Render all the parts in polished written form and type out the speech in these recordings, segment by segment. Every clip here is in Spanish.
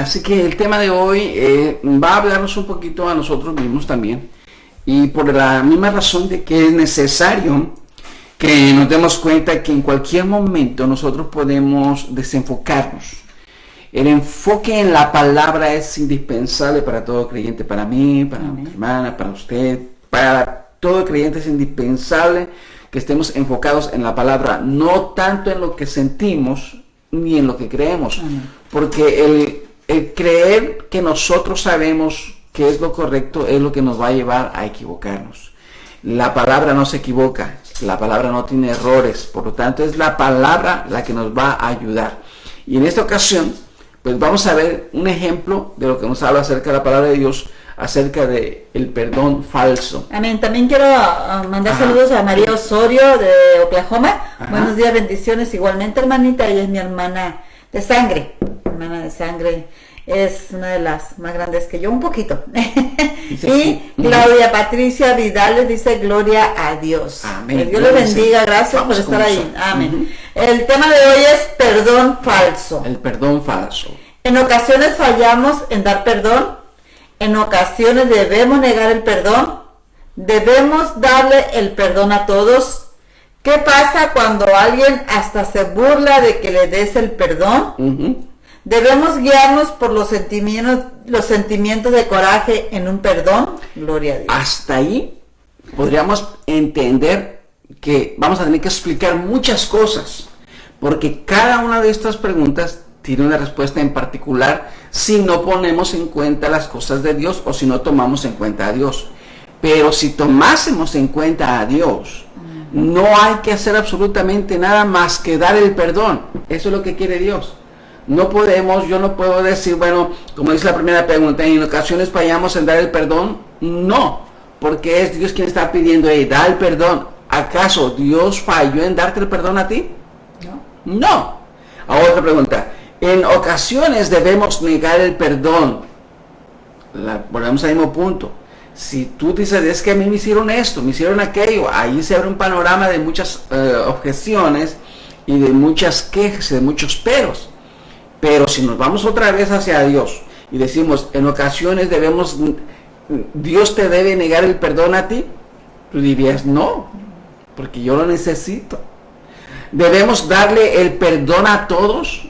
Así que el tema de hoy va a hablarnos un poquito a nosotros mismos también. Y por la misma razón de que es necesario que nos demos cuenta que en cualquier momento nosotros podemos desenfocarnos. El enfoque en la palabra es indispensable para todo creyente, para mí, para mi hermana, para usted, para todo creyente es indispensable que estemos enfocados en la palabra, no tanto en lo que sentimos ni en lo que creemos. Porque el creer que nosotros sabemos qué es lo correcto es lo que nos va a llevar a equivocarnos. La palabra no se equivoca, la palabra no tiene errores, por lo tanto es la palabra la que nos va a ayudar. Y en esta ocasión, pues vamos a ver un ejemplo de lo que nos habla acerca de la palabra de Dios, acerca de el perdón falso. Amén. También quiero mandar saludos a María Osorio de Oklahoma. Buenos días, bendiciones. Igualmente, hermanita, ella es mi hermana de sangre. Hermana de sangre. Es una de las más grandes que yo, un poquito. Y Claudia Patricia Vidal les dice gloria a Dios. Amén. Que Dios les bendiga, gracias por estar ahí. Amén. El tema de hoy es perdón falso. El perdón falso. En ocasiones fallamos en dar perdón. En ocasiones debemos negar el perdón. Debemos darle el perdón a todos. ¿Qué pasa cuando alguien hasta se burla de que le des el perdón? Debemos guiarnos por los sentimientos de coraje en un perdón. Gloria a Dios. Hasta ahí podríamos entender que vamos a tener que explicar muchas cosas, porque cada una de estas preguntas tiene una respuesta en particular si no ponemos en cuenta las cosas de Dios o si no tomamos en cuenta a Dios. Pero si tomásemos en cuenta a Dios, no hay que hacer absolutamente nada más que dar el perdón. Eso es lo que quiere Dios. No podemos, yo no puedo decir, bueno, como dice la primera pregunta, en ocasiones fallamos en dar el perdón. No, porque es Dios quien está pidiendo, da el perdón. ¿Acaso Dios falló en darte el perdón a ti? No. Ahora otra pregunta. En ocasiones debemos negar el perdón. Volvemos al mismo punto. Si tú dices, es que a mí me hicieron esto, me hicieron aquello, ahí se abre un panorama de muchas objeciones y de muchas quejas, de muchos peros. Pero si nos vamos otra vez hacia Dios y decimos, en ocasiones Dios te debe negar el perdón a ti, tú dirías, no, porque yo lo necesito. Debemos darle el perdón a todos.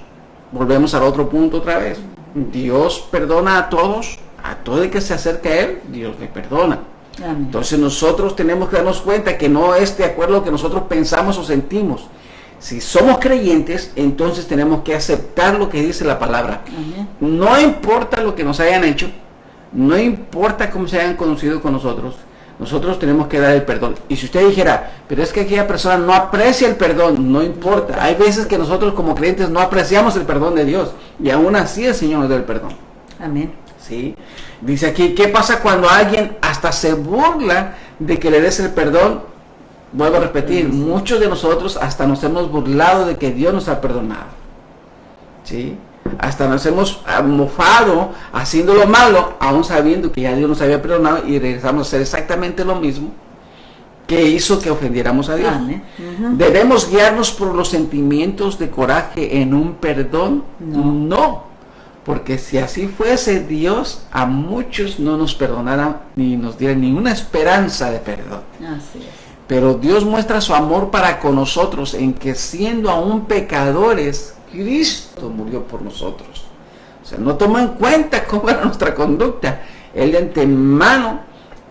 Volvemos al otro punto otra vez. Dios perdona a todos, a todo el que se acerca a Él, Dios le perdona. Amén. Entonces nosotros tenemos que darnos cuenta que no es de acuerdo a lo que nosotros pensamos o sentimos. Si somos creyentes, entonces tenemos que aceptar lo que dice la palabra. No importa lo que nos hayan hecho, no importa cómo se hayan conocido con nosotros, nosotros tenemos que dar el perdón. Y si usted dijera, pero es que aquella persona no aprecia el perdón, no importa. Hay veces que nosotros como creyentes no apreciamos el perdón de Dios, y aún así el Señor nos da el perdón. Amén. ¿Sí? Dice aquí, ¿qué pasa cuando alguien hasta se burla de que le des el perdón? Vuelvo a repetir, muchos de nosotros hasta nos hemos burlado de que Dios nos ha perdonado. ¿Sí? Hasta nos hemos mofado haciendo lo malo, aún sabiendo que ya Dios nos había perdonado, y regresamos a hacer exactamente lo mismo que hizo que ofendiéramos a Dios. ¿Debemos guiarnos por los sentimientos de coraje en un perdón? No. Porque si así fuese, Dios a muchos no nos perdonara ni nos diera ninguna esperanza de perdón. Así es. Pero Dios muestra su amor para con nosotros en que siendo aún pecadores, Cristo murió por nosotros. O sea, no tomó en cuenta cómo era nuestra conducta. Él de antemano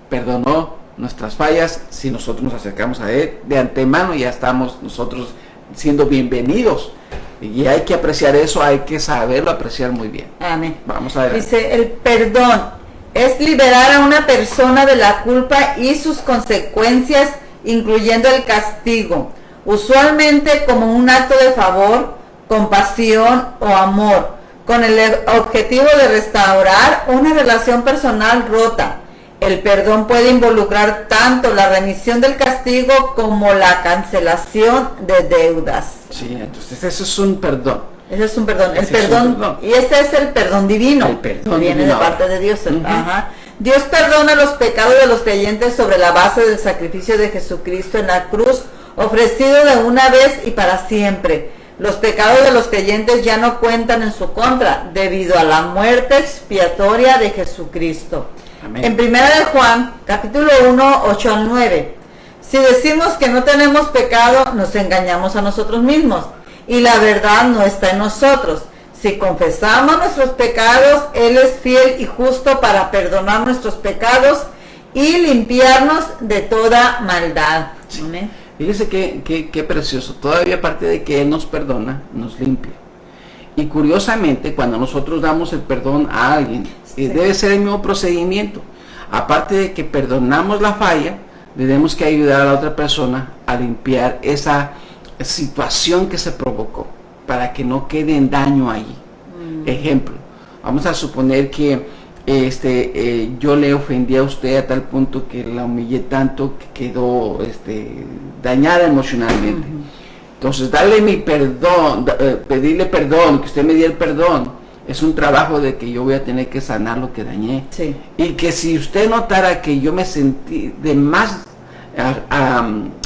perdonó nuestras fallas. Si nosotros nos acercamos a Él, de antemano ya estamos nosotros siendo bienvenidos. Y hay que apreciar eso, hay que saberlo apreciar muy bien. Amén. Vamos a ver. Dice, el perdón es liberar a una persona de la culpa y sus consecuencias, incluyendo el castigo, usualmente como un acto de favor, compasión o amor, con el objetivo de restaurar una relación personal rota. El perdón puede involucrar tanto la remisión del castigo como la cancelación de deudas. Sí, entonces eso es un perdón. Ese es un perdón. El Ese es perdón, un perdón. y este es el perdón divino. El perdón viene divino. de parte de Dios. Dios perdona los pecados de los creyentes sobre la base del sacrificio de Jesucristo en la cruz, ofrecido de una vez y para siempre. Los pecados de los creyentes ya no cuentan en su contra debido a la muerte expiatoria de Jesucristo. Amén. En 1 de Juan, capítulo 1, 8 al 9. Si decimos que no tenemos pecado, nos engañamos a nosotros mismos y la verdad no está en nosotros. Si confesamos nuestros pecados, Él es fiel y justo para perdonar nuestros pecados y limpiarnos de toda maldad. Sí. Amén. Fíjese qué precioso. Todavía aparte de que Él nos perdona, nos limpia. Y curiosamente, cuando nosotros damos el perdón a alguien, Sí. debe ser el mismo procedimiento. Aparte de que perdonamos la falla, tenemos que ayudar a la otra persona a limpiar esa situación que se provocó, para que no quede en daño allí. Ejemplo, vamos a suponer que yo le ofendí a usted a tal punto que la humillé tanto que quedó dañada emocionalmente. Entonces, darle mi perdón, pedirle perdón, que usted me dé el perdón, es un trabajo de que yo voy a tener que sanar lo que dañé. Sí. Y que si usted notara que yo me sentí de más,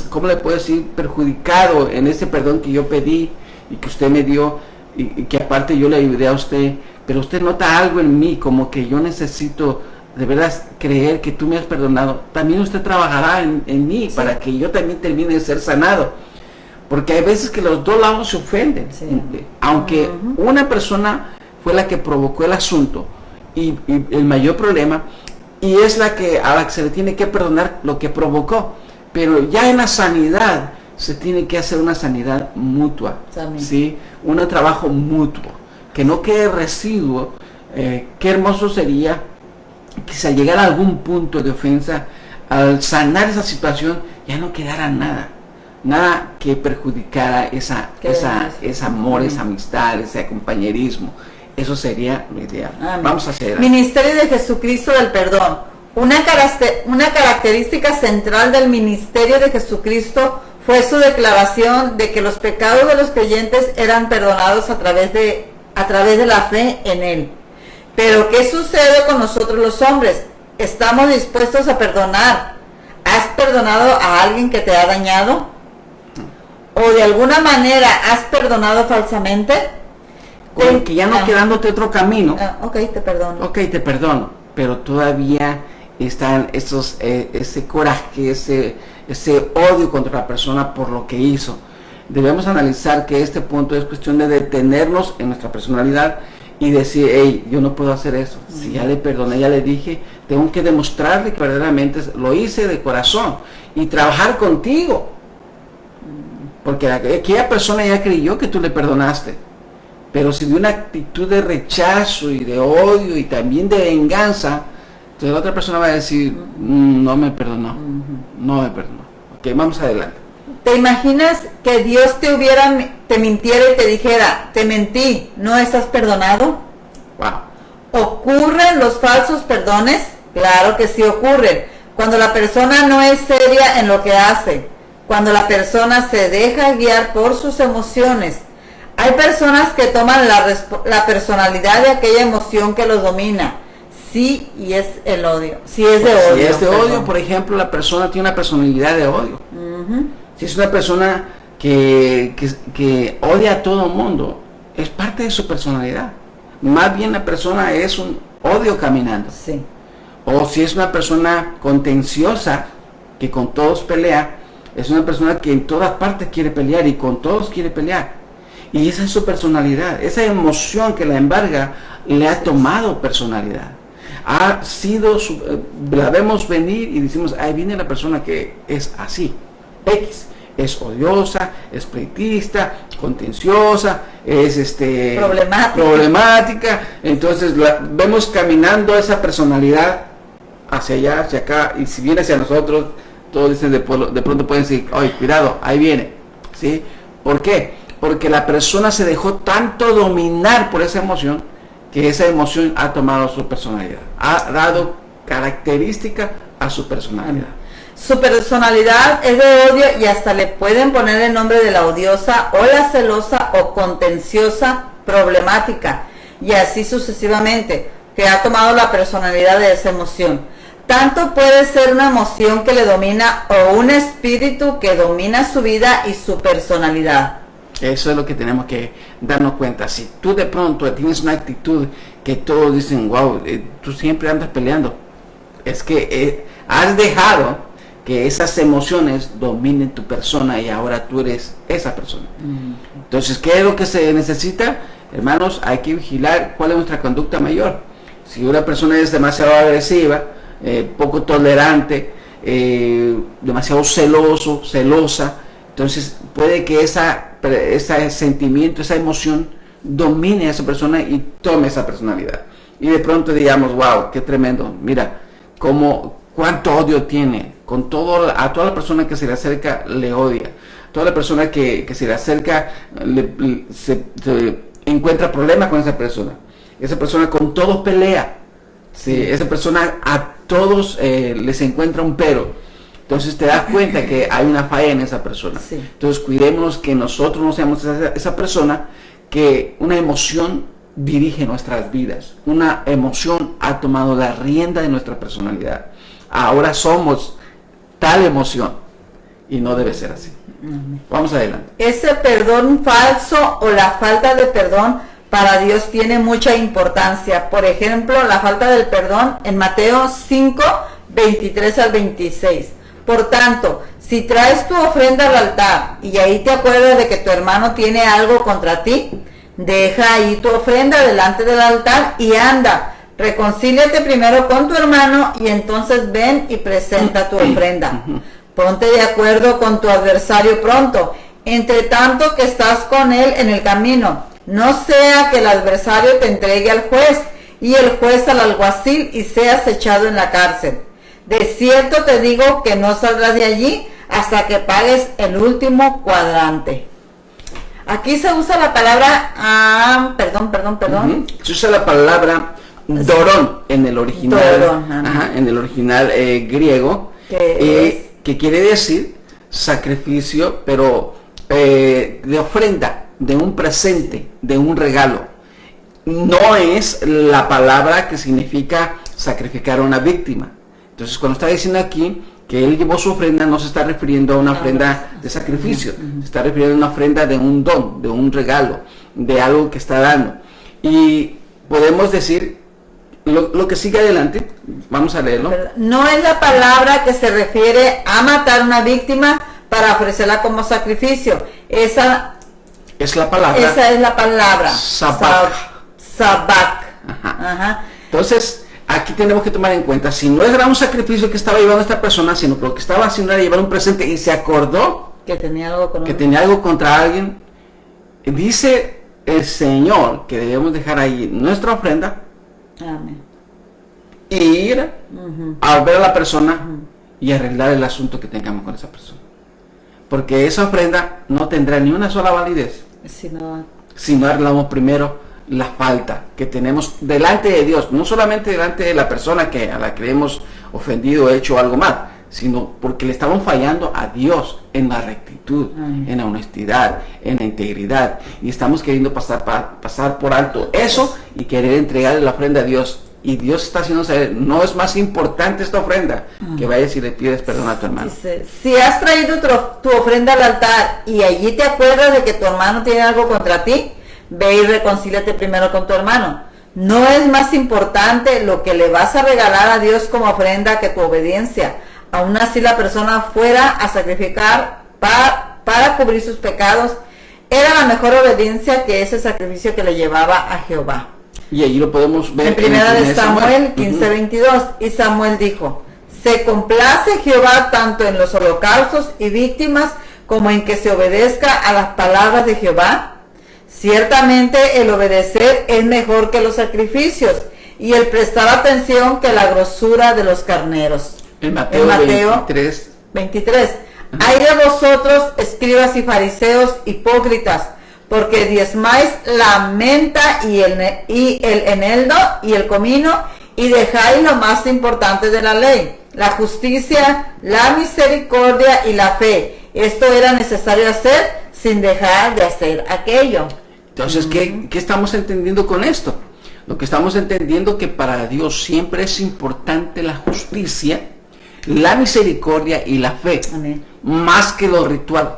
¿cómo le puedo decir?, perjudicado en ese perdón que yo pedí y que usted me dio, y que aparte yo le ayudé a usted, pero usted nota algo en mí, como que yo necesito de verdad creer que tú me has perdonado, también usted trabajará en mí, sí, para que yo también termine de ser sanado. Porque hay veces que los dos lados se ofenden. Sí. Aunque una persona fue la que provocó el asunto y el mayor problema, y es a la que se le tiene que perdonar lo que provocó. Pero ya en la sanidad se tiene que hacer una sanidad mutua, ¿sí? Un trabajo mutuo, que no quede residuo. Qué hermoso sería que si al llegar a algún punto de ofensa, al sanar esa situación, ya no quedara nada que perjudicara ese amor, esa amistad, ese compañerismo. Eso sería lo ideal. Amén. Vamos a hacer. Ministerio de Jesucristo del perdón. Una característica central del ministerio de Jesucristo fue su declaración de que los pecados de los creyentes eran perdonados a través de la fe en Él. Pero ¿qué sucede con nosotros los hombres? ¿Estamos dispuestos a perdonar? ¿Has perdonado a alguien que te ha dañado? ¿O de alguna manera has perdonado falsamente? Con que ya no quedándote otro camino. Ok, te perdono. Ok, te perdono. Pero todavía están ese coraje, ese odio contra la persona por lo que hizo. Debemos analizar que este punto es cuestión de detenernos en nuestra personalidad y decir, hey, yo no puedo hacer eso. Si ya le perdoné, ya le dije, tengo que demostrarle que verdaderamente lo hice de corazón y trabajar contigo. Porque aquella persona ya creyó que tú le perdonaste. Pero si de una actitud de rechazo y de odio y también de venganza, entonces la otra persona va a decir, no me perdonó, no me perdonó. Ok, vamos adelante. ¿Te imaginas que Dios te mintiera y te dijera, te mentí, no estás perdonado? Wow. ¿Ocurren los falsos perdones? Claro que sí ocurren. Cuando la persona no es seria en lo que hace, cuando la persona se deja guiar por sus emociones. Hay personas que toman la personalidad de aquella emoción que los domina. Sí, y es el odio. Sí, es de odio. Si es de odio, por ejemplo, la persona tiene una personalidad de odio. Si es una persona que odia a todo el mundo, es parte de su personalidad. Más bien la persona es un odio caminando. Sí. O si es una persona contenciosa, que con todos pelea, es una persona que en todas partes quiere pelear y con todos quiere pelear. Y esa es su personalidad, esa emoción que la embarga le ha tomado personalidad. Ha sido, la vemos venir y decimos, ahí viene la persona que es así, X. Es odiosa, es pleitista, contenciosa, es problemática. Entonces vemos caminando esa personalidad hacia allá, hacia acá, y si viene hacia nosotros, todos dicen de pronto pueden decir, oye, cuidado, ahí viene. ¿Sí? ¿Por qué? Porque la persona se dejó tanto dominar por esa emoción, que esa emoción ha tomado su personalidad, ha dado característica a su personalidad. Su personalidad es de odio y hasta le pueden poner el nombre de la odiosa o la celosa o contenciosa problemática, y así sucesivamente, que ha tomado la personalidad de esa emoción. Tanto puede ser una emoción que le domina o un espíritu que domina su vida y su personalidad. Eso es lo que tenemos que darnos cuenta. Si tú de pronto tienes una actitud que todos dicen, wow, tú siempre andas peleando, es que has dejado que esas emociones dominen tu persona y ahora tú eres esa persona. Entonces, ¿qué es lo que se necesita? Hermanos, hay que vigilar cuál es nuestra conducta mayor. Si una persona es demasiado agresiva, poco tolerante, demasiado celosa, entonces puede que ese sentimiento, esa emoción domine a esa persona y tome esa personalidad. Y de pronto digamos, wow, qué tremendo, mira, cuánto odio tiene, a toda la persona que se le acerca le odia, toda la persona que se le acerca se encuentra problemas con esa persona con todos pelea, ¿sí? Esa persona a todos les encuentra un pero. Entonces te das cuenta que hay una falla en esa persona. Sí. Entonces cuidémonos que nosotros no seamos esa persona que una emoción dirige nuestras vidas. Una emoción ha tomado la rienda de nuestra personalidad. Ahora somos tal emoción y no debe ser así. Vamos adelante. Ese perdón falso o la falta de perdón para Dios tiene mucha importancia. Por ejemplo, la falta del perdón en Mateo 5, 23 al 26. Por tanto, si traes tu ofrenda al altar y ahí te acuerdas de que tu hermano tiene algo contra ti, deja ahí tu ofrenda delante del altar y anda, reconcíliate primero con tu hermano y entonces ven y presenta tu ofrenda. Ponte de acuerdo con tu adversario pronto, entre tanto que estás con él en el camino. No sea que el adversario te entregue al juez y el juez al alguacil y seas echado en la cárcel. De cierto te digo que no saldrás de allí hasta que pagues el último cuadrante. Aquí se usa la palabra, perdón. Se usa la palabra dorón en el original, en el original griego, que quiere decir sacrificio, pero de ofrenda, de un presente, de un regalo. No es la palabra que significa sacrificar a una víctima. Entonces, cuando está diciendo aquí que él llevó su ofrenda, no se está refiriendo a una ofrenda de sacrificio, se está refiriendo a una ofrenda de un don, de un regalo, de algo que está dando. Y podemos decir lo que sigue adelante, vamos a leerlo. No es la palabra que se refiere a matar a una víctima para ofrecerla como sacrificio. Esa es la palabra. Sabak. Entonces, aquí tenemos que tomar en cuenta, si no era un sacrificio que estaba llevando esta persona, sino que lo que estaba haciendo era llevar un presente y se acordó que tenía algo contra alguien, dice el Señor que debemos dejar ahí nuestra ofrenda. Amén. Y ir a ver a la persona y arreglar el asunto que tengamos con esa persona. Porque esa ofrenda no tendrá ni una sola validez si no arreglamos primero la falta que tenemos delante de Dios, no solamente delante de la persona a la que hemos ofendido o hecho algo mal, sino porque le estamos fallando a Dios en la rectitud, en la honestidad, en la integridad, y estamos queriendo pasar por alto eso y querer entregarle la ofrenda a Dios. Y Dios está haciendo saber, no es más importante esta ofrenda que vayas y le pides perdón a tu hermano. Dice, si has traído tu ofrenda al altar y allí te acuerdas de que tu hermano tiene algo contra ti, ve y reconcíliate primero con tu hermano. No es más importante lo que le vas a regalar a Dios como ofrenda que tu obediencia. Aún así la persona fuera a sacrificar para cubrir sus pecados, era la mejor obediencia que ese sacrificio que le llevaba a Jehová. Y allí lo podemos ver en primera de Samuel 15:22. Y Samuel dijo, se complace Jehová tanto en los holocaustos y víctimas como en que se obedezca a las palabras de Jehová. Ciertamente el obedecer es mejor que los sacrificios y el prestar atención que la grosura de los carneros. En Mateo 23. Hay de vosotros, escribas y fariseos hipócritas, porque diezmáis la menta y el eneldo y el comino, y dejáis lo más importante de la ley, la justicia, la misericordia y la fe. Esto era necesario hacer sin dejar de hacer aquello. Entonces, ¿qué estamos entendiendo con esto? Lo que estamos entendiendo que para Dios siempre es importante la justicia, la misericordia y la fe, más que lo ritual.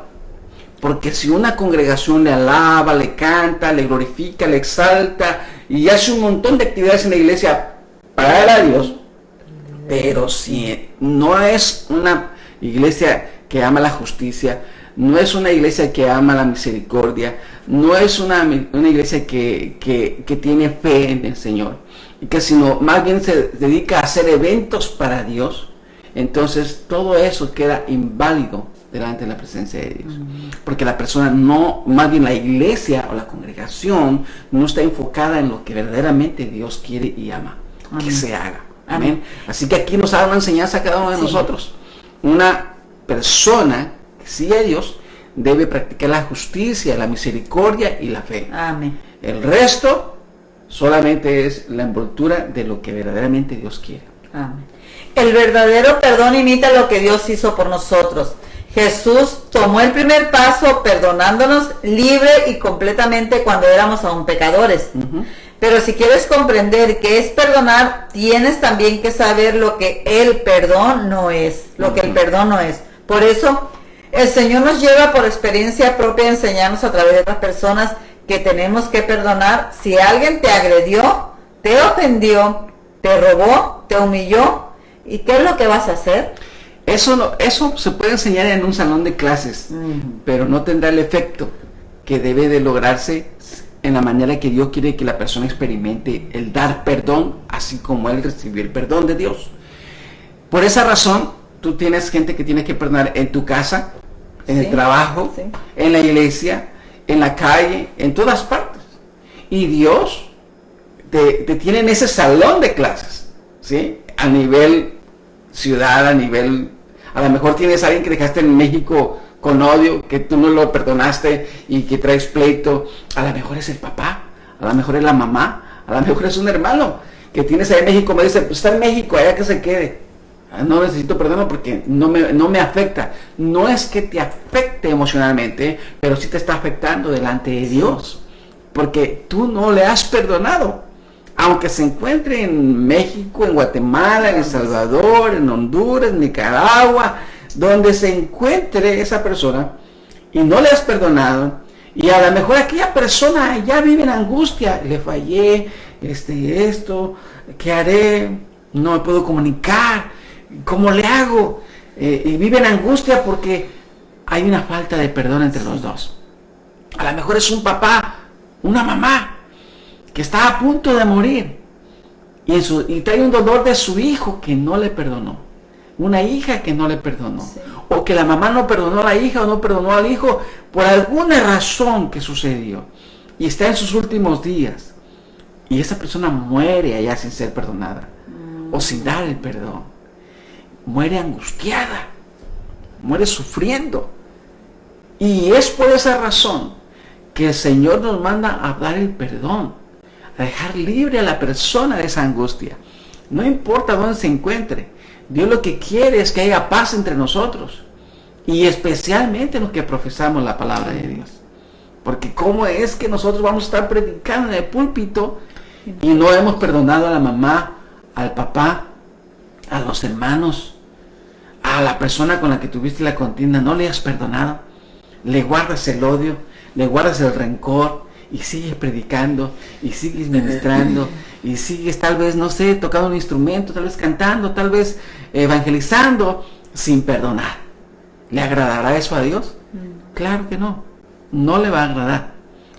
Porque si una congregación le alaba, le canta, le glorifica, le exalta y hace un montón de actividades en la iglesia para dar a Dios, pero si no es una iglesia que ama la justicia, no es una iglesia que ama la misericordia, no es una iglesia que tiene fe en el Señor, y que sino más bien se dedica a hacer eventos para Dios, entonces todo eso queda inválido delante de la presencia de Dios. Porque la persona no, más bien la iglesia o la congregación no está enfocada en lo que verdaderamente Dios quiere y ama que se haga. Amén. Así que aquí nos da una enseñanza a cada uno de nosotros. Una persona que sigue a Dios debe practicar la justicia, la misericordia y la fe. Amén. El resto solamente es la envoltura de lo que verdaderamente Dios quiere. Amén. El verdadero perdón imita lo que Dios hizo por nosotros. Jesús tomó el primer paso perdonándonos libre y completamente cuando éramos aún pecadores. Pero si quieres comprender qué es perdonar, tienes también que saber lo que el perdón no es. Lo que el perdón no es. Por eso, el Señor nos lleva por experiencia propia a enseñarnos a través de otras personas que tenemos que perdonar. Si alguien te agredió, te ofendió, te robó, te humilló, ¿y qué es lo que vas a hacer? Eso se puede enseñar en un salón de clases, pero no tendrá el efecto que debe de lograrse en la manera que Dios quiere que la persona experimente el dar perdón, así como él recibió el perdón de Dios. Por esa razón, tú tienes gente que tienes que perdonar en tu casa, en el trabajo, en la iglesia, en la calle, en todas partes. Y Dios te tiene en ese salón de clases, ¿sí? A nivel ciudad, a lo mejor tienes a alguien que dejaste en México con odio, que tú no lo perdonaste y que traes pleito. A lo mejor es el papá, a lo mejor es la mamá, a lo mejor es un hermano que tienes ahí en México. Me dice, pues está en México, allá que se quede. No necesito perdón porque no me afecta. No es que te afecte emocionalmente, pero sí te está afectando delante de Dios, porque tú no le has perdonado. Aunque se encuentre en México, en Guatemala, en El Salvador, en Honduras, en Nicaragua, donde se encuentre esa persona y no le has perdonado, y a lo mejor aquella persona ya vive en angustia, le fallé, esto, ¿qué haré? No me puedo comunicar, ¿cómo le hago? Y vive en angustia porque hay una falta de perdón entre los dos. A lo mejor es un papá, una mamá, que está a punto de morir y trae un dolor de su hijo que no le perdonó, una hija que no le perdonó, o que la mamá no perdonó a la hija o no perdonó al hijo por alguna razón que sucedió y está en sus últimos días y esa persona muere allá sin ser perdonada o sin dar el perdón, muere angustiada, muere sufriendo, y es por esa razón que el Señor nos manda a dar el perdón, a dejar libre a la persona de esa angustia. No importa dónde se encuentre, Dios lo que quiere es que haya paz entre nosotros, y especialmente los que profesamos la palabra de Dios. Porque cómo es que nosotros vamos a estar predicando en el púlpito y no hemos perdonado a la mamá, al papá, a los hermanos, a la persona con la que tuviste la contienda, no le has perdonado, le guardas el odio, le guardas el rencor, y sigues predicando, y sigues ministrando, y sigues tal vez, no sé, tocando un instrumento, tal vez cantando, tal vez evangelizando, sin perdonar. ¿Le agradará eso a Dios? Claro que no, no le va a agradar,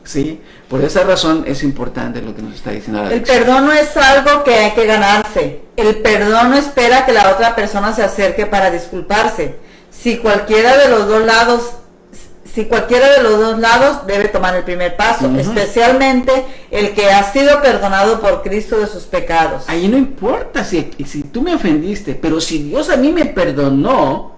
¿sí? Por esa razón es importante lo que nos está diciendo la lección. El perdón no es algo que hay que ganarse. El perdón no espera que la otra persona se acerque para disculparse. Si cualquiera de los dos lados debe tomar el primer paso, especialmente el que ha sido perdonado por Cristo de sus pecados. Ahí no importa si tú me ofendiste, pero si Dios a mí me perdonó,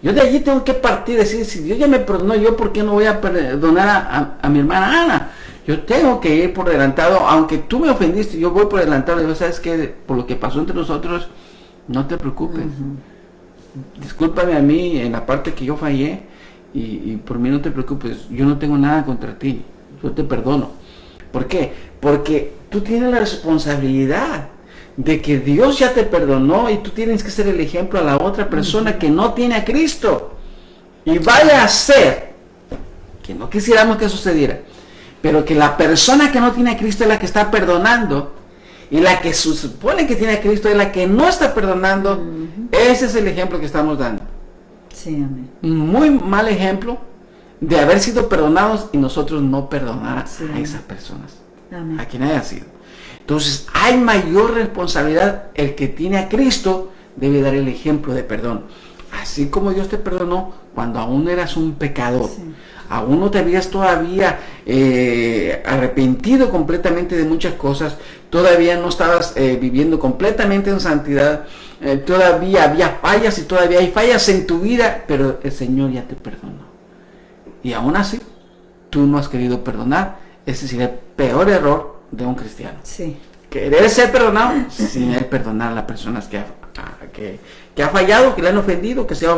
yo de allí tengo que partir y decir, si Dios ya me perdonó, yo por qué no voy a perdonar a mi hermana Ana. Yo tengo que ir por adelantado, aunque tú me ofendiste, yo voy por adelantado. Y digo, ¿sabes qué? Por lo que pasó entre nosotros, no te preocupes. Discúlpame a mí en la parte que yo fallé. Y por mí no te preocupes, yo no tengo nada contra ti, yo te perdono. ¿Por qué? Porque tú tienes la responsabilidad de que Dios ya te perdonó y tú tienes que ser el ejemplo a la otra persona que no tiene a Cristo. Y vaya a ser que no quisiéramos que sucediera, pero que la persona que no tiene a Cristo es la que está perdonando, y la que se supone que tiene a Cristo es la que no está perdonando. Ese es el ejemplo que estamos dando. Sí, amén. Un muy mal ejemplo de haber sido perdonados y nosotros no perdonar a esas personas, Amén. a quien haya sido. Entonces hay mayor responsabilidad. El que tiene a Cristo debe dar el ejemplo de perdón. Así como Dios te perdonó cuando aún eras un pecador, aún no te habías todavía arrepentido completamente de muchas cosas, todavía no estabas viviendo completamente en santidad, todavía había fallas y todavía hay fallas en tu vida, pero el Señor ya te perdonó. Y aún así, tú no has querido perdonar. Ese sería el peor error de un cristiano. Sí. Querer ser perdonado sin él perdonar a las personas que ha fallado, que le han ofendido, que sea,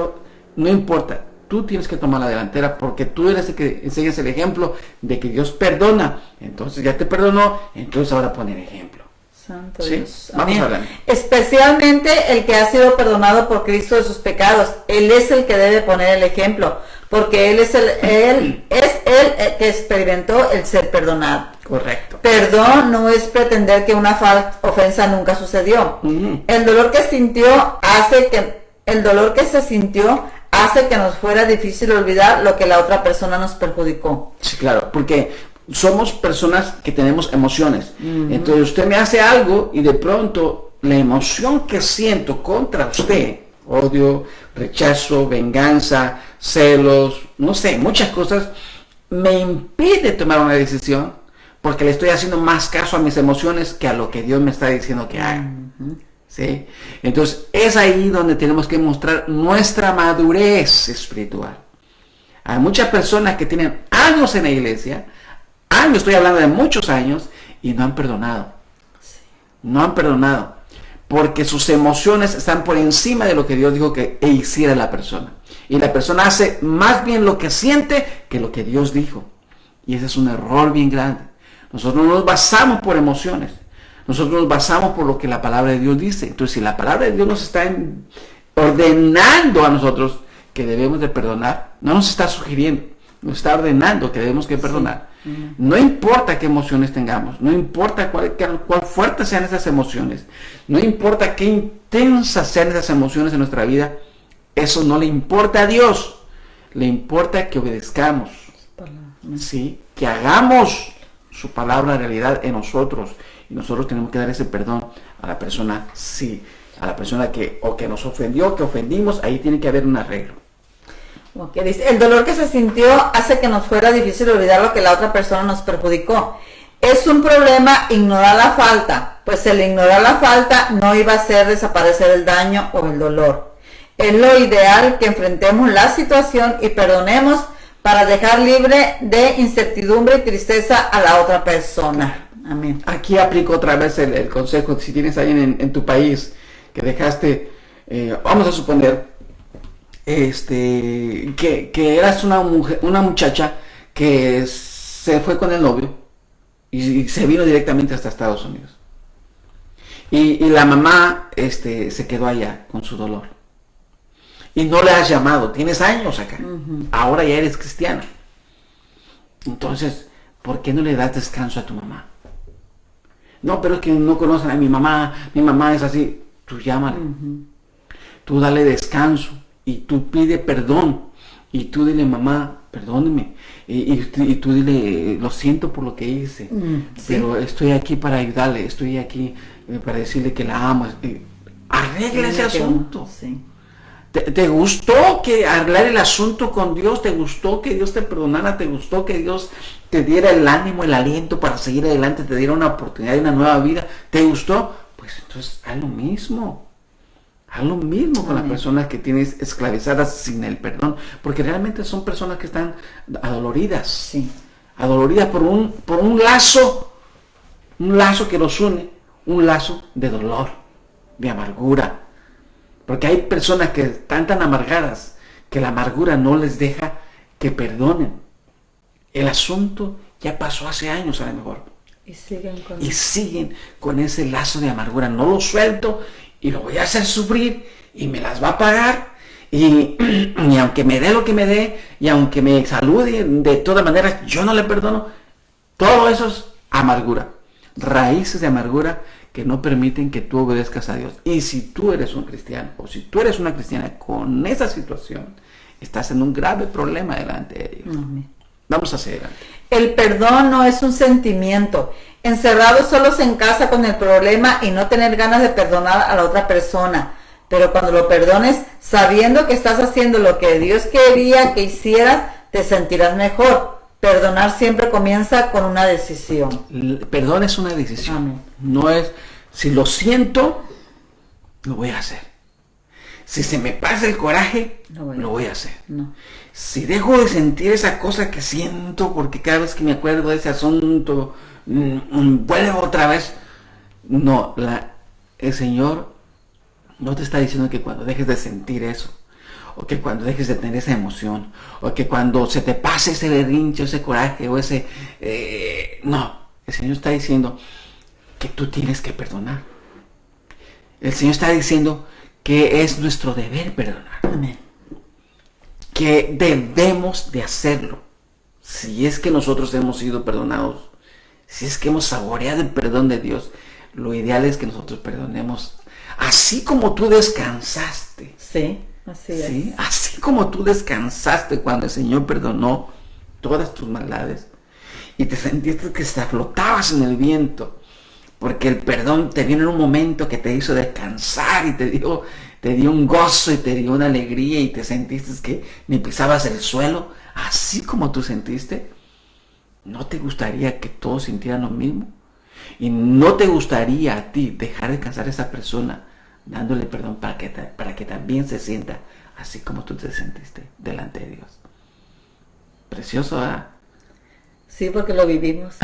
no importa. Tú tienes que tomar la delantera porque tú eres el que enseñas el ejemplo de que Dios perdona. Entonces ya te perdonó, entonces ahora pon el ejemplo. Santo ¿Sí? Dios. Vamos Amén. a hablar. Especialmente el que ha sido perdonado por Cristo de sus pecados. Él es el que debe poner el ejemplo, porque él es el que experimentó el ser perdonado. Correcto. Perdón no es pretender que una ofensa nunca sucedió. El dolor que se sintió hace que nos fuera difícil olvidar lo que la otra persona nos perjudicó. Sí, claro, porque somos personas que tenemos emociones. Entonces usted me hace algo y de pronto la emoción que siento contra usted, odio, rechazo, venganza, celos, no sé, muchas cosas, me impide tomar una decisión porque le estoy haciendo más caso a mis emociones que a lo que Dios me está diciendo que haga. ¿Sí? Entonces es ahí donde tenemos que mostrar nuestra madurez espiritual. Hay muchas personas que tienen años en la iglesia, años, estoy hablando de muchos años, y no han perdonado. No han perdonado porque sus emociones están por encima de lo que Dios dijo que hiciera la persona, y la persona hace más bien lo que siente que lo que Dios dijo, y ese es un error bien grande. Nosotros no nos basamos por emociones, nosotros nos basamos por lo que la palabra de Dios dice. Entonces, si la palabra de Dios nos está ordenando a nosotros que debemos de perdonar, no nos está sugiriendo, nos está ordenando que debemos que perdonar. No importa qué emociones tengamos, no importa cuál fuertes sean esas emociones, no importa qué intensas sean esas emociones en nuestra vida, eso no le importa a Dios. Le importa que obedezcamos, ¿sí? Que hagamos su palabra realidad en nosotros, y nosotros tenemos que dar ese perdón a la persona, sí, a la persona que nos ofendió, que ofendimos. Ahí tiene que haber un arreglo. Okay, dice, el dolor que se sintió hace que nos fuera difícil olvidar lo que la otra persona nos perjudicó. Es un problema ignorar la falta, pues el ignorar la falta no iba a hacer desaparecer el daño o el dolor. Es lo ideal que enfrentemos la situación y perdonemos para dejar libre de incertidumbre y tristeza a la otra persona. Amén. Aquí aplico otra vez el consejo. Si tienes alguien en tu país que dejaste, vamos a suponer, que eras una muchacha que se fue con el novio y se vino directamente hasta Estados Unidos, y la mamá se quedó allá con su dolor, y no le has llamado, tienes años acá, ahora ya eres cristiana. Entonces, ¿por qué no le das descanso a tu mamá? No, pero es que no conocen a mi mamá es así. Tú llámale, tú dale descanso, y tú pide perdón, y tú dile, mamá, perdóneme, y tú dile, lo siento por lo que hice, pero estoy aquí para ayudarle, estoy aquí para decirle que la amo. Arregla ese asunto. Sí. ¿Te gustó que arreglar el asunto con Dios? ¿Te gustó que Dios te perdonara? ¿Te gustó que Dios te diera el ánimo, el aliento para seguir adelante, te diera una oportunidad de una nueva vida? ¿Te gustó? Pues entonces haz lo mismo. Haz lo mismo con las personas que tienes esclavizadas sin el perdón, porque realmente son personas que están adoloridas. Sí. Adoloridas por un lazo que los une, un lazo de dolor, de amargura. Porque hay personas que están tan amargadas que la amargura no les deja que perdonen. El asunto ya pasó hace años a lo mejor. Y siguen con ese lazo de amargura. No lo suelto y lo voy a hacer sufrir y me las va a pagar y aunque me dé lo que me dé, y aunque me salude, de todas maneras yo no le perdono. Todo eso es amargura, raíces de amargura que no permiten que tú obedezcas a Dios. Y si tú eres un cristiano, o si tú eres una cristiana con esa situación, estás en un grave problema delante de Dios. Amén. Vamos a seguir adelante. El perdón no es un sentimiento. Encerrados solos en casa con el problema y no tener ganas de perdonar a la otra persona. Pero cuando lo perdones, sabiendo que estás haciendo lo que Dios quería que hicieras, te sentirás mejor. Perdonar siempre comienza con una decisión. El perdón es una decisión. Amén. No es, si lo siento, lo voy a hacer. Si se me pasa el coraje, lo voy a hacer. No. Si dejo de sentir esa cosa que siento, porque cada vez que me acuerdo de ese asunto, vuelvo otra vez. No, el Señor no te está diciendo que cuando dejes de sentir eso, o que cuando dejes de tener esa emoción, o que cuando se te pase ese berrinche, ese coraje, o ese... no, el Señor está diciendo que tú tienes que perdonar. El Señor está diciendo que es nuestro deber perdonar. Amén. Que debemos de hacerlo. Si es que nosotros hemos sido perdonados, si es que hemos saboreado el perdón de Dios, lo ideal es que nosotros perdonemos. Así como tú descansaste. Sí, así es. ¿Sí? Así como tú descansaste cuando el Señor perdonó todas tus maldades y te sentiste que te flotabas en el viento, porque el perdón te vino en un momento que te hizo descansar y te dio un gozo y te dio una alegría y te sentiste que ni pisabas el suelo. Así como tú sentiste, ¿no te gustaría que todos sintieran lo mismo? ¿Y no te gustaría a ti dejar descansar a esa persona dándole perdón para que también se sienta así como tú te sentiste delante de Dios? Precioso, ¿verdad? Sí, porque lo vivimos.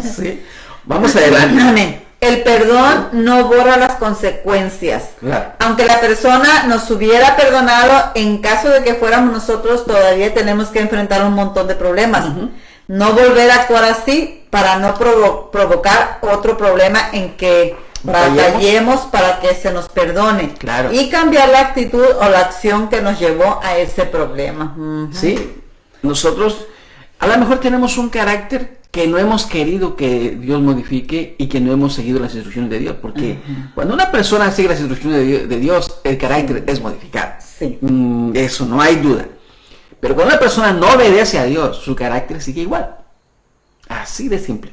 Sí. Vamos adelante. Amén. El perdón no borra las consecuencias. Claro. Aunque la persona nos hubiera perdonado, en caso de que fuéramos nosotros, todavía tenemos que enfrentar un montón de problemas. No volver a actuar así para no provocar otro problema en que batallemos para que se nos perdone. Claro. Y cambiar la actitud o la acción que nos llevó a ese problema. Sí, nosotros a lo mejor tenemos un carácter que no hemos querido que Dios modifique y que no hemos seguido las instrucciones de Dios, porque cuando una persona sigue las instrucciones de Dios, el carácter es modificado. Sí. Eso no hay duda. Pero cuando una persona no obedece a Dios, su carácter sigue igual. Así de simple.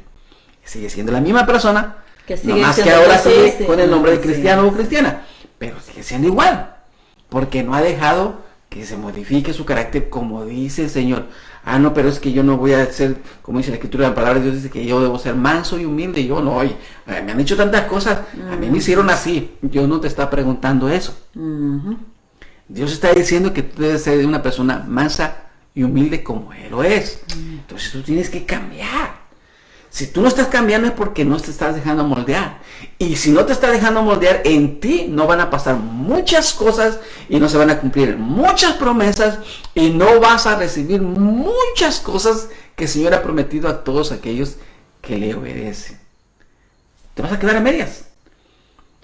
Sigue siendo la misma persona, Que no más que ahora sigue con el nombre de cristiano o cristiana, pero sigue siendo igual, porque no ha dejado que se modifique su carácter como dice el Señor. Ah, no, pero es que yo no voy a ser, como dice la Escritura, la palabra de Dios dice que yo debo ser manso y humilde. Yo no, oye, me han hecho tantas cosas, a mí me hicieron así. Dios no te está preguntando eso. Dios está diciendo que tú debes ser una persona mansa y humilde como Él lo es. Entonces tú tienes que cambiar. Si tú no estás cambiando es porque no te estás dejando moldear. Y si no te estás dejando moldear, en ti no van a pasar muchas cosas y no se van a cumplir muchas promesas y no vas a recibir muchas cosas que el Señor ha prometido a todos aquellos que le obedecen. Te vas a quedar a medias.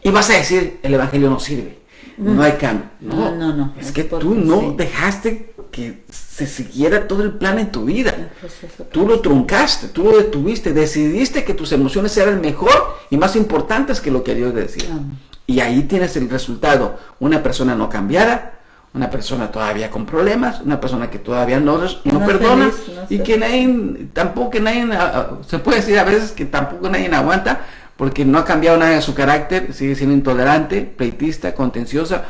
Y vas a decir, el Evangelio no sirve. No hay cambio. No. Es que tú no dejaste que se siguiera todo el plan en tu vida. Tú lo truncaste, tú lo detuviste, decidiste que tus emociones eran mejor y más importantes que lo que Dios decía. Y ahí tienes el resultado. Una persona no cambiada, una persona todavía con problemas, una persona que todavía no perdona y que nadie, se puede decir a veces que tampoco nadie aguanta, porque no ha cambiado nada de su carácter, sigue siendo intolerante, pleitista, contenciosa,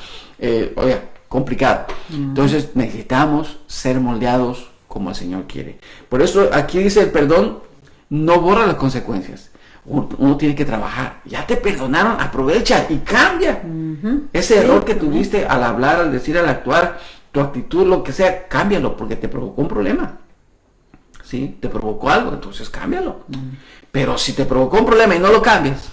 complicado. Entonces necesitamos ser moldeados como el Señor quiere. Por eso aquí dice el perdón no borra las consecuencias. Uno tiene que trabajar. Ya te perdonaron, aprovecha y cambia. Ese error que tuviste al hablar, al decir, al actuar, tu actitud, lo que sea, cámbialo, porque te provocó un problema. ¿Sí? Te provocó algo, entonces cámbialo. Pero si te provocó un problema y no lo cambias,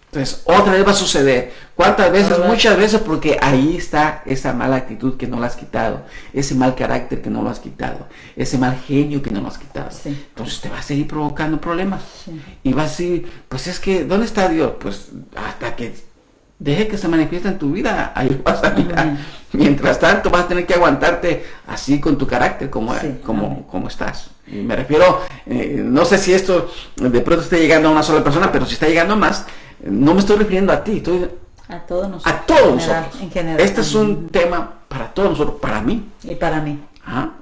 entonces otra vez va a suceder. ¿Cuántas veces? Muchas veces, porque ahí está esa mala actitud que no la has quitado, ese mal carácter que no lo has quitado, ese mal genio que no lo has quitado. Entonces te va a seguir provocando problemas. Y vas a decir, pues es que, ¿dónde está Dios? Pues hasta que deje que se manifieste en tu vida, ahí vas a mirar. Mientras tanto vas a tener que aguantarte así con tu carácter como estás. Y me refiero, no sé si esto de pronto esté llegando a una sola persona, pero si está llegando a más, no me estoy refiriendo a ti, estoy a todos nosotros. A todos nosotros. En general. Este es un tema para todos nosotros, para mí. Y para mí.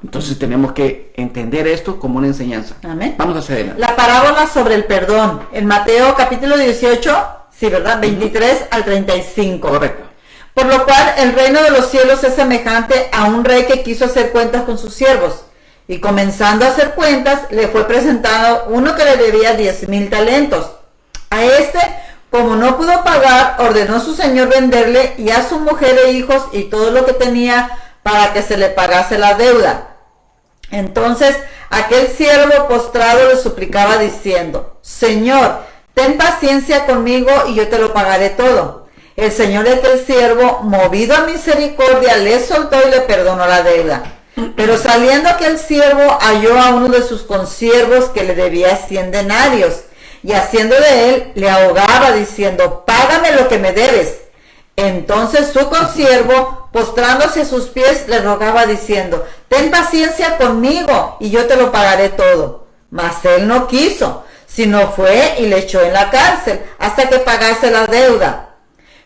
Entonces tenemos que entender esto como una enseñanza. Amén. Vamos a hacer la parábola sobre el perdón. En Mateo capítulo 18, sí, ¿verdad? 23 al 35. Correcto. Por lo cual el reino de los cielos es semejante a un rey que quiso hacer cuentas con sus siervos. Y comenzando a hacer cuentas, le fue presentado uno que le debía 10,000 talentos. A este, como no pudo pagar, ordenó a su señor venderle y a su mujer e hijos y todo lo que tenía para que se le pagase la deuda. Entonces aquel siervo postrado le suplicaba diciendo: Señor, ten paciencia conmigo y yo te lo pagaré todo. El señor de aquel siervo, movido a misericordia, le soltó y le perdonó la deuda. Pero saliendo aquel siervo, halló a uno de sus consiervos que le debía 100 denarios, y haciendo de él, le ahogaba diciendo: Págame lo que me debes. Entonces su consiervo, postrándose a sus pies, le rogaba diciendo: Ten paciencia conmigo y yo te lo pagaré todo. Mas él no quiso, sino fue y le echó en la cárcel hasta que pagase la deuda.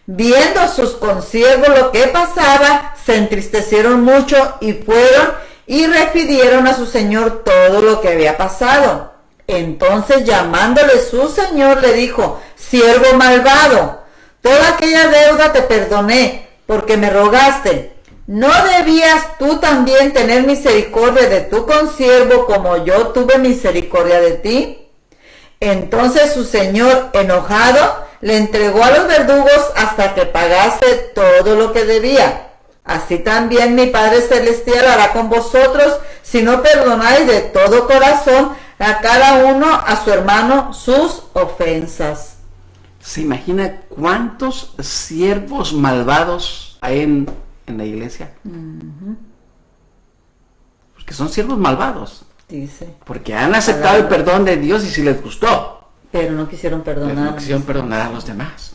Viendo sus consiervos lo que pasaba, se entristecieron mucho y fueron y refirieron a su señor todo lo que había pasado. Entonces, llamándole su señor, le dijo: Siervo malvado, toda aquella deuda te perdoné, porque me rogaste. ¿No debías tú también tener misericordia de tu consiervo, como yo tuve misericordia de ti? Entonces su señor, enojado, le entregó a los verdugos hasta que pagase todo lo que debía. Así también mi Padre Celestial hará con vosotros, si no perdonáis de todo corazón a cada uno a su hermano sus ofensas. ¿Se imagina cuántos siervos malvados hay en la iglesia? Porque son siervos malvados. Dice. Porque han aceptado el perdón de Dios y si les gustó. Pero no quisieron perdonar. Pero no quisieron perdonar a los demás.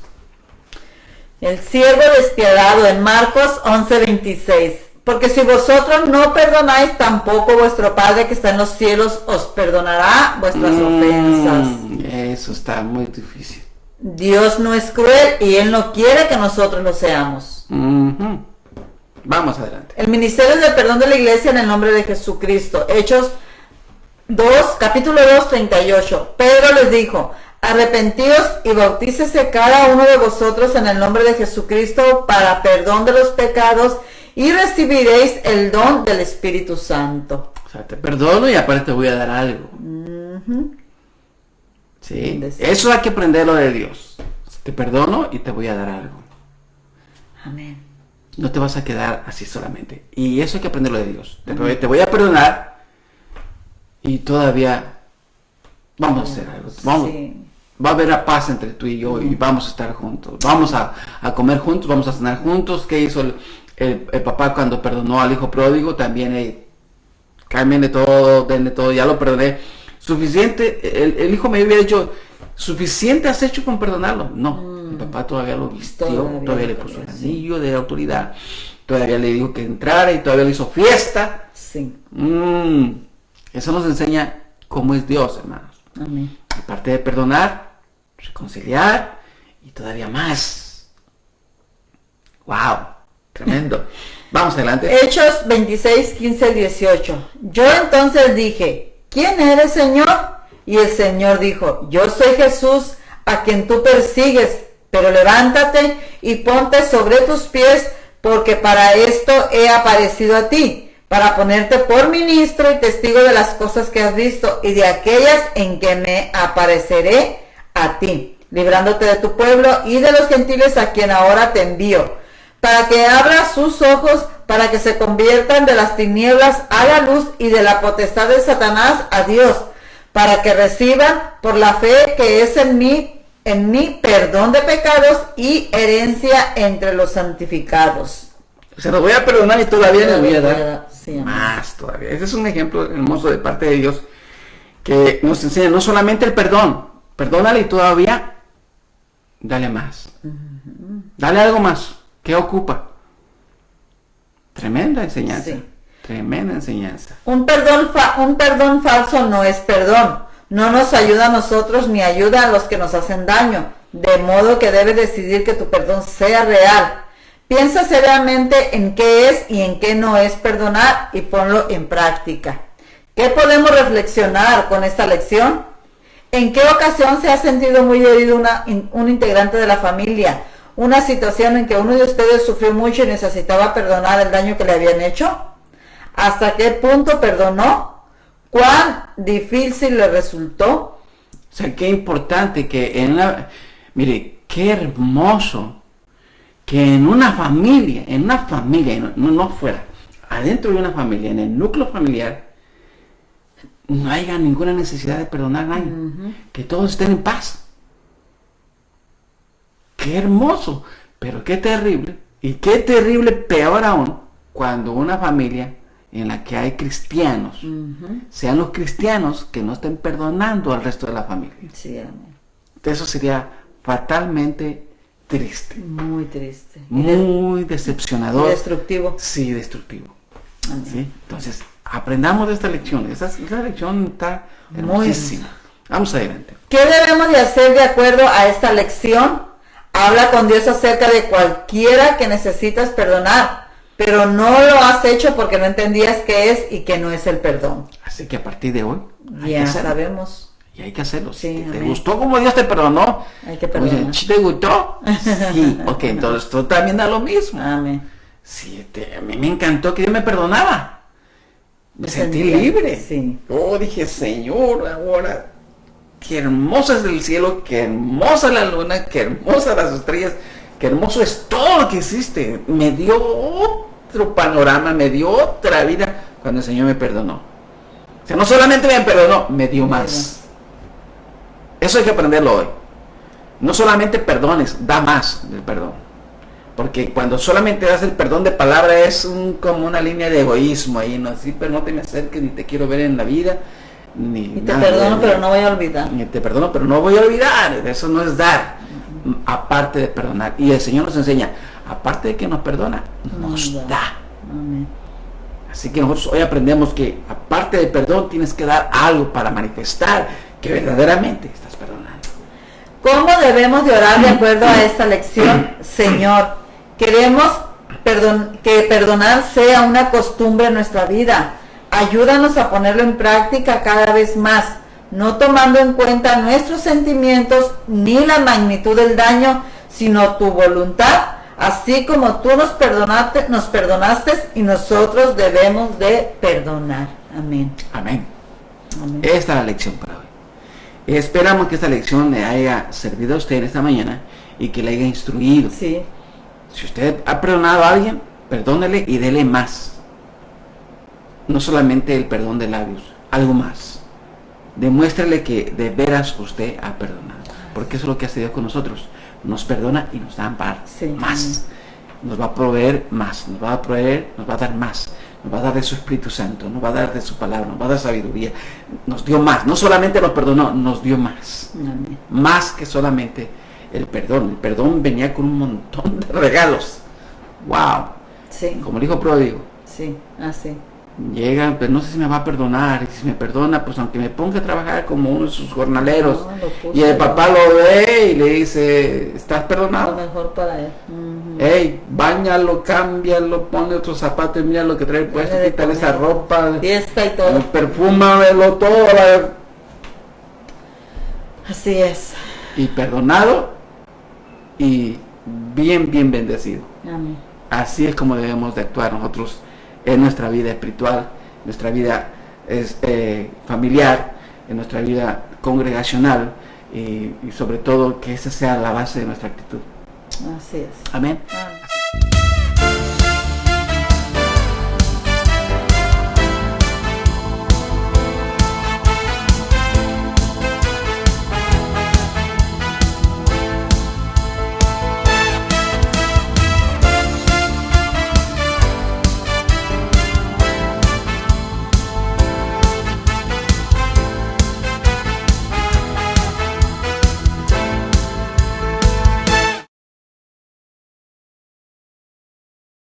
El siervo despiadado en Marcos 11:26. Porque si vosotros no perdonáis, tampoco vuestro Padre que está en los cielos os perdonará vuestras ofensas. Eso está muy difícil. Dios no es cruel y Él no quiere que nosotros lo seamos. Vamos adelante. El ministerio del perdón de la iglesia en el nombre de Jesucristo. Hechos 2, capítulo 2, 38. Pedro les dijo: Arrepentíos y bautícese cada uno de vosotros en el nombre de Jesucristo para perdón de los pecados y recibiréis el don del Espíritu Santo. O sea, te perdono y aparte te voy a dar algo. Sí, eso hay que aprenderlo de Dios. Te perdono y te voy a dar algo. Amén. No te vas a quedar así solamente. Y eso hay que aprenderlo de Dios. Te voy a perdonar y todavía vamos a hacer algo. Va a haber la paz entre tú y yo y vamos a estar juntos. Vamos a comer juntos, vamos a cenar juntos. ¿Qué hizo el papá cuando perdonó al hijo pródigo? También, cámbienle todo, denle todo, ya lo perdoné. Suficiente, el hijo me había dicho: ¿suficiente has hecho con perdonarlo? No, el papá todavía lo vistió, todavía le puso el anillo de autoridad, todavía le dijo que entrara y todavía le hizo fiesta. Sí. Eso nos enseña cómo es Dios, hermanos. Amén. Aparte de perdonar, reconciliar y todavía más. ¡Wow! Tremendo. Vamos adelante. Hechos 26, 15 al 18. Yo entonces dije: ¿Quién eres, Señor? Y el Señor dijo: Yo soy Jesús, a quien tú persigues, pero levántate y ponte sobre tus pies, porque para esto he aparecido a ti, para ponerte por ministro y testigo de las cosas que has visto y de aquellas en que me apareceré a ti, librándote de tu pueblo y de los gentiles a quien ahora te envío, para que abra sus ojos, para que se conviertan de las tinieblas a la luz y de la potestad de Satanás a Dios, para que reciban por la fe que es en mí perdón de pecados y herencia entre los santificados. Se los voy a perdonar y todavía les voy a dar sí, más todavía. Ese es un ejemplo hermoso de parte de Dios que nos enseña no solamente el perdón, perdónale y todavía dale más. Dale algo más. ¿Qué ocupa? Tremenda enseñanza. Sí. Tremenda enseñanza. Un perdón falso no es perdón. No nos ayuda a nosotros ni ayuda a los que nos hacen daño. De modo que debes decidir que tu perdón sea real. Piensa seriamente en qué es y en qué no es perdonar y ponlo en práctica. ¿Qué podemos reflexionar con esta lección? ¿En qué ocasión se ha sentido muy herido un integrante de la familia? Una situación en que uno de ustedes sufrió mucho y necesitaba perdonar el daño que le habían hecho. ¿Hasta qué punto perdonó? ¿Cuán difícil le resultó? O sea, qué importante que mire, qué hermoso que en una familia, no fuera, adentro de una familia, en el núcleo familiar, no haya ninguna necesidad de perdonar a nadie. Que todos estén en paz. Qué hermoso, pero qué terrible. Y qué terrible, peor aún, cuando una familia en la que hay cristianos, sean los cristianos que no estén perdonando al resto de la familia. Sí, amén. Eso sería fatalmente triste. Muy triste. Muy decepcionador. Y destructivo. Sí, destructivo. Amén. ¿Sí? Entonces, aprendamos de esta lección. Esta lección está hermosísima. Vamos adelante. ¿Qué debemos de hacer de acuerdo a esta lección? Habla con Dios acerca de cualquiera que necesitas perdonar, pero no lo has hecho porque no entendías qué es y qué no es el perdón. Así que a partir de hoy, hay Ya que hacerlo. sabemos. Y hay que hacerlo. Sí, ¿Te amén. gustó como Dios te perdonó? Hay que perdonar. Oye, ¿te gustó? Sí. Ok, entonces tú también da lo mismo. Amén. Sí, a mí me encantó que Dios me perdonaba. Me sentí Sentía, libre. sí. Oh, dije, Señor, ahora, qué hermoso es el cielo, qué hermosa la luna, qué hermosas las estrellas, qué hermoso es todo lo que existe. Me dio otro panorama, me dio otra vida cuando el Señor me perdonó. O sea, no solamente me perdonó, me dio más. Eso hay que aprenderlo hoy. No solamente perdones, da más del perdón. Porque cuando solamente das el perdón de palabra es como una línea de egoísmo ahí, ¿no? Sí, pero no te me acerques, ni te quiero ver en la vida, ni Y te nada, perdono, pero no voy a olvidar. ni te perdono, pero no voy a olvidar. Eso no es dar, aparte de perdonar. Y el Señor nos enseña, aparte de que nos perdona, nos da. Amén. Así que nosotros hoy aprendemos que aparte del perdón tienes que dar algo para manifestar que verdaderamente estás perdonando. ¿Cómo debemos de orar de acuerdo a esta lección? Señor, queremos que perdonar sea una costumbre en nuestra vida. Ayúdanos a ponerlo en práctica cada vez más, no tomando en cuenta nuestros sentimientos ni la magnitud del daño, sino tu voluntad, así como tú nos perdonaste y nosotros debemos de perdonar. Amén. Amén. Amén. Esta es la lección para hoy. Esperamos que esta lección le haya servido a usted en esta mañana y que le haya instruido. Sí. Si usted ha perdonado a alguien, perdónele y dele más. No solamente el perdón de labios, algo más. Demuéstrele que de veras usted ha perdonado. Porque eso es lo que hace Dios con nosotros. Nos perdona y nos da más. Nos va a proveer más, nos va a dar más. Nos va a dar de su Espíritu Santo, nos va a dar de su palabra, nos va a dar sabiduría. Nos dio más, no solamente nos perdonó, nos dio más. Amén. Más que solamente el perdón. El perdón venía con un montón de regalos. ¡Wow! Sí. Como el hijo pródigo. Sí, así. Llega, pero no sé si me va a perdonar. Y si me perdona, pues aunque me ponga a trabajar como uno de sus jornaleros. No, lo puso, y el papá lo ve y le dice, ¿estás Lo perdonado? mejor para él. Ey, báñalo, cámbialo, ponle otros zapatos, mira lo que trae puesto, Dale de quítale esa comer. ropa, Fiesta y todo. perfúmamelo todo, Así es. y perdonado y bien bendecido. Amén. Así es como debemos de actuar nosotros en nuestra vida espiritual, nuestra vida familiar, en nuestra vida congregacional y sobre todo que esa sea la base de nuestra actitud. Así es. Amén. Amén.